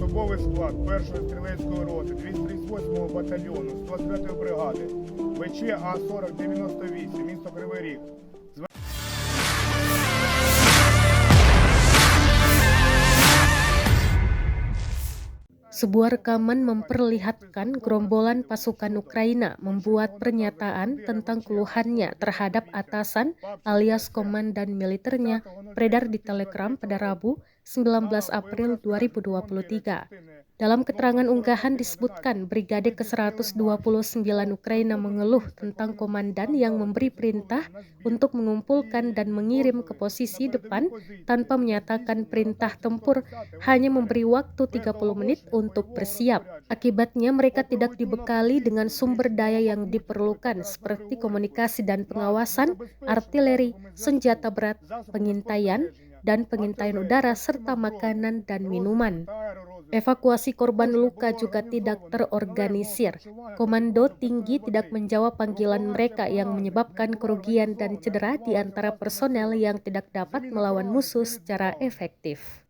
особовий склад 1-ї стрілецької роти 238-го батальйону 123-ї бригади ВЧ А4098, місто Кривий Ріг. Sebuah rekaman memperlihatkan gerombolan pasukan Ukraina membuat pernyataan tentang keluhannya terhadap atasan alias komandan militernya beredar di Telegram pada Rabu 19 April 2023. Dalam keterangan unggahan disebutkan Brigade ke-129 Ukraina mengeluh tentang komandan yang memberi perintah untuk mengumpulkan dan mengirim ke posisi depan tanpa menyatakan perintah tempur, hanya memberi waktu 30 menit untuk bersiap. Akibatnya mereka tidak dibekali dengan sumber daya yang diperlukan seperti komunikasi dan pengawasan, artileri, senjata berat, pengintaian, dan pengintaian udara serta makanan dan minuman. Evakuasi korban luka juga tidak terorganisir. Komando tinggi tidak menjawab panggilan mereka yang menyebabkan kerugian dan cedera di antara personel yang tidak dapat melawan musuh secara efektif.